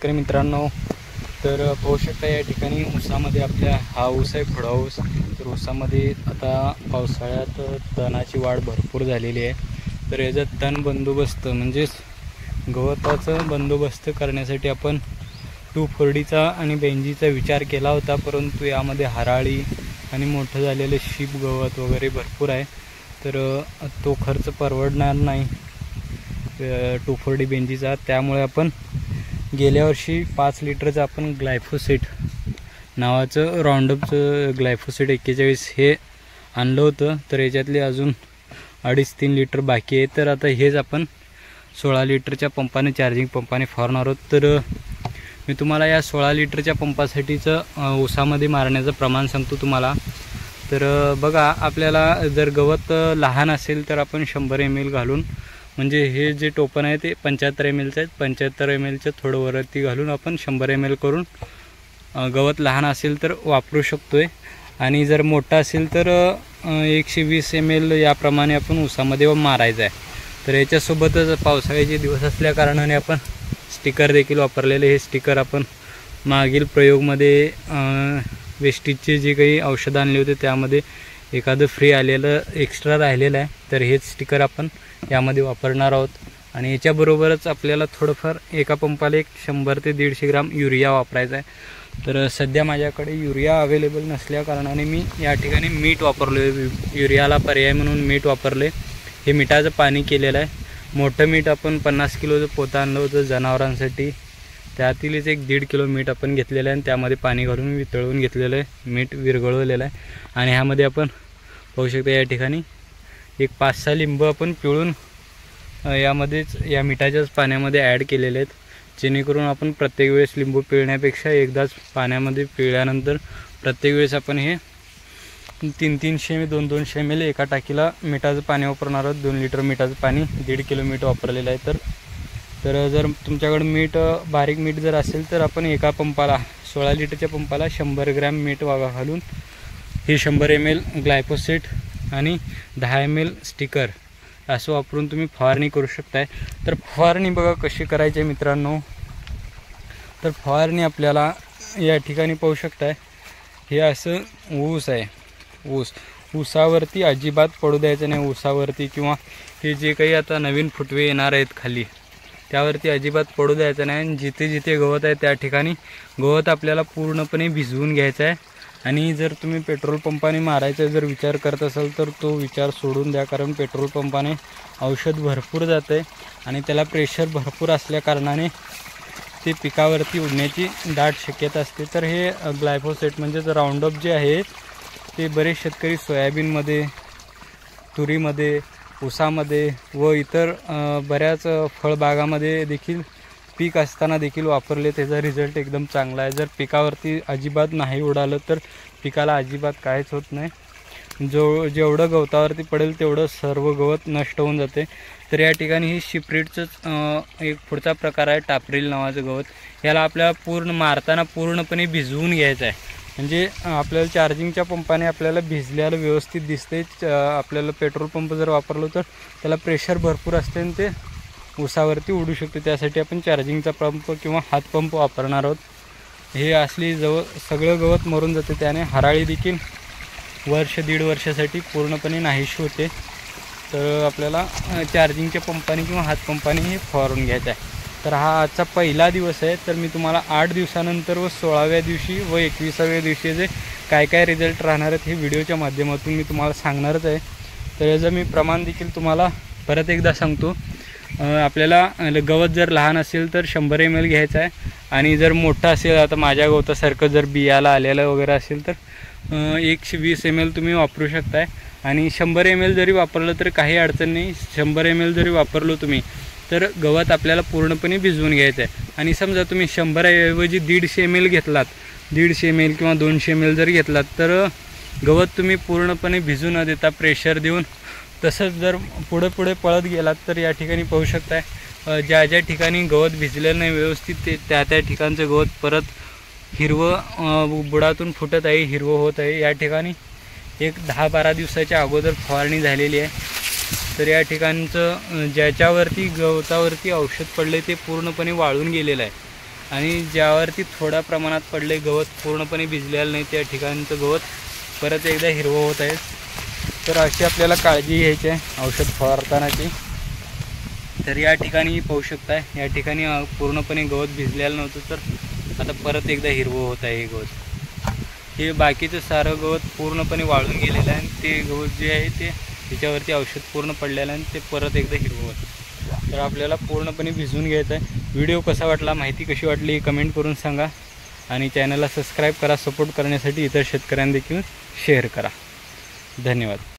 शेतकरी मित्रांनो, तर पाहू शकता या ठिकाणी ऊसामध्ये आपल्या हा ऊस आहे खोडा ऊस। तर ऊसामध्ये आता पावसाळ्यात तणाची वाढ भरपूर झालेली आहे। तर याचा तण बंदोबस्त म्हणजेच गवताचं बंदोबस्त करण्यासाठी आपण 2,4-डी आणि बेंजीचा विचार केला होता, परंतु यामध्ये हराळी आणि मोठं झालेले शीप गवत वगैरे भरपूर आहे, तर तो खर्च परवडणार नाही 2,4-डी बेंजीचा। त्यामुळे आपण गेल्या वर्षी 5 लिटरचं आपण ग्लायफोसेट नावाचं राऊंडअपचं ग्लायफोसेट 41 हे आणलं होतं। तर याच्यातले अजून 2.5-3 लिटर बाकी आहे। तर आता हेच आपण 16 लिटरच्या पंपाने चार्जिंग पंपाने फवारणार आहोत। तर मी तुम्हाला या 16 लिटरच्या पंपासाठीचं ऊसामध्ये मारण्याचं प्रमाण सांगतो तुम्हाला। तर बघा, आपल्याला जर गवत लहान असेल तर आपण 100 ml घालून, म्हणजे हे जे टोपण आहे ते 75 mlचं आहे, 75 mlचं थोडं वरती घालून आपण 100 ml करून गवत लहान असेल तर वापरू शकतोय। आणि जर मोठा असेल तर 120 ml याप्रमाणे आपण ऊसामध्ये मारायचं आहे। तर याच्यासोबतच पावसाळ्याचे दिवस असल्या कारणाने आपण स्टिकर देखील वापरलेले। हे स्टिकर आपण मागील प्रयोगमध्ये वेस्टीजचे जे काही औषधं आणले होते त्यामध्ये एखादं फ्री आलेलं एक्स्ट्रा राहिलेलं आहे, तर हेच स्टिकर आपण यामध्ये वापरणार आहोत। आणि याच्याबरोबरच आपल्याला थोडंफार एका पंपाला 100 ते 150 ग्राम युरिया वापरायचा आहे। तर सध्या माझ्याकडे युरिया अवेलेबल नसल्या कारणाने मी या ठिकाणी मीठ वापरलो आहे। युरियाला पर्याय म्हणून मीठ वापरले। हे मिठाचं पाणी केलेलं आहे। मोठं मीठ आपण 50 किलोचं पोतं आणलं होतं जनावरांसाठी, त्यातीलच 1-1.5 किलो मीठ आपण घेतलेलं आहे आणि त्यामध्ये पाणी घालून वितळवून घेतलेलं आहे, मीठ विरघळवलेलं आहे। आणि ह्यामध्ये आपण पाहू शकता या ठिकाणी 5-6 लिंब आपण पिळून यामध्येच या मिठाच्याच पाण्यामध्ये ॲड केलेले आहेत, जेणेकरून आपण प्रत्येक वेळेस लिंबू पिळण्यापेक्षा एकदाच पाण्यामध्ये पिळल्यानंतर प्रत्येक वेळेस आपण हे 300-300 200 ml एका टाकीला मिठाचं पाणी वापरणार आहोत। 2 लिटर मिठाचं पाणी 1.5 किलो मीठ वापरलेलं आहे। तर जर तुमच्याकडे मीठ बारीक मीठ जर असेल तर आपण एका पंपाला 16 लिटरच्या पंपाला 100 ग्रॅम मीठ घालून हे 100 ml ग्लायफोसेट आणि 10 ml स्टिकर असं वापरून तुम्ही फवारणी करू शकताय। तर फवारणी बघा कशी करायची मित्रांनो। तर फवारणी आपल्याला या ठिकाणी पाहू शकताय, हे असं ऊस आहे। ऊसावरती अजिबात पडू द्यायचं नाही, ऊसावरती किंवा हे जे काही आता नवीन फुटवे येणार आहेत खाली त्यावरती अजिबात पडू द्यायचं नाही। आणि जिथे जिथे गवत आहे त्या ठिकाणी गवत आपल्याला पूर्णपणे भिजवून घ्यायचं आहे। आणि जर तुम्ही पेट्रोल पंपाने मारायचा जर विचार करत असाल तर तो विचार सोडून द्या, कारण पेट्रोल पंपाने औषध भरपूर जातं आहे आणि त्याला प्रेशर भरपूर असल्या कारणाने ते पिकावरती उडण्याची दाट शक्यता असते। तर हे ग्लायफोसेट म्हणजेच राऊंडअप जे आहे ते बरेच शेतकरी सोयाबीनमध्ये, तुरीमध्ये, ऊसामध्ये व इतर बऱ्याच फळबागामध्ये देखील पीक असताना देखील वापरले। त्याचा रिझल्ट एकदम चांगला आहे। जर पिकावरती अजिबात नाही उडालं तर पिकाला अजिबात काहीच होत नाही। जेवढं गवतावरती पडेल तेवढं सर्व गवत नष्ट होऊन जाते। तर या ठिकाणी ही शिपरीटचंच एक पुढचा प्रकार आहे, टापरील नावाचं गवत। याला आपल्याला पूर्ण मारताना पूर्णपणे भिजवून घ्यायचं आहे, म्हणजे आपल्याला चार्जिंगच्या पंपाने आपल्याला भिजल्याला व्यवस्थित दिसते। आपल्याला पेट्रोल पंप जर वापरलो तर त्याला प्रेशर भरपूर असते आणि ते ऊसावरती उडू शकते। त्यासाठी आपण चार्जिंगचा पंप किंवा हात पंप वापरणार आहोत। हे असली सगळं गवत मरून जाते, त्याने हराळी देखील 1-1.5 वर्षासाठी पूर्णपणे नाहीशी होते। तर आपल्याला चार्जिंगच्या पंपाने किंवा हात पंपाने हे फवारून घ्यायचं आहे। तर हा आजचा पहिला दिवस आहे। तर मी तुम्हाला 8 दिवसानंतर व 16व्या दिवशी व 21व्या दिवशी जे काय रिझल्ट राहणार आहेत हे व्हिडिओच्या माध्यमातून मी तुम्हाला सांगणारच आहे। तर याचं मी प्रमाण देखील तुम्हाला परत एकदा सांगतो। आपल्याला गवत जर लहान असेल तर 100 ml घ्यायचं आहे, आणि जर मोठं असेल, आता माझ्या गवतासारखं जर बियाला आलेलं वगैरे असेल तर 120 ml तुम्ही वापरू शकताय। आणि 100 ml जरी वापरलं तर काही अडचण नाही। 100 ml जरी वापरलो तुम्ही तर गवत आपल्याला पूर्णपणे भिजवून घ्यायचं आहे। आणि समजा तुम्ही 100 ऐवजी 150 ml घेतलात, 150 ml किंवा 200 ml जर घेतलात तर गवत तुम्ही पूर्णपणे भिजू न देता प्रेशर देऊन तसंच जर पुढे पळत गेलात तर या ठिकाणी पाहू शकताय, ज्या ठिकाणी गवत भिजलेलं नाही व्यवस्थित ते त्या ठिकाणचं गवत परत हिरवं बुडातून फुटत आहे, हिरवं होत आहे। या ठिकाणी एक 10-12 दिवसाच्या अगोदर फवारणी झालेली आहे। तर या ठिकाणचं ज्याच्यावरती गवतावरती औषध पडले ते पूर्णपणे वाळून गेलेलं आहे। आणि ज्यावरती थोड्या प्रमाणात पडले गवत पूर्णपणे भिजलेलं नाही त्या ठिकाणचं गवत परत एकदा हिरवं होत आहे. तर अशी आपल्याला काळजी घ्यायची आहे औषध फवारतानाची. तर या ठिकाणी पाहू शकताय, या ठिकाणी पूर्णपणे गवत भिजलेलं नव्हतं, तर आता परत एकदा हिरवं होत आहे हे गवत. हे बाकीचं सारं गवत पूर्णपणे वाळून गेलेलं आहे आणि ते गवत जे आहे ते त्याच्यावरती औषध पूर्ण पडलेलं आहे आणि ते परत एकदा हिरवं होतं. तर आपल्याला पूर्णपणे भिजवून घ्यायचं आहे. व्हिडिओ कसा वाटला, माहिती कशी वाटली कमेंट करून सांगा आणि चॅनलला सबस्क्राईब करा. सपोर्ट करण्यासाठी इतर शेतकऱ्यांना देखील शेअर करा. धन्यवाद.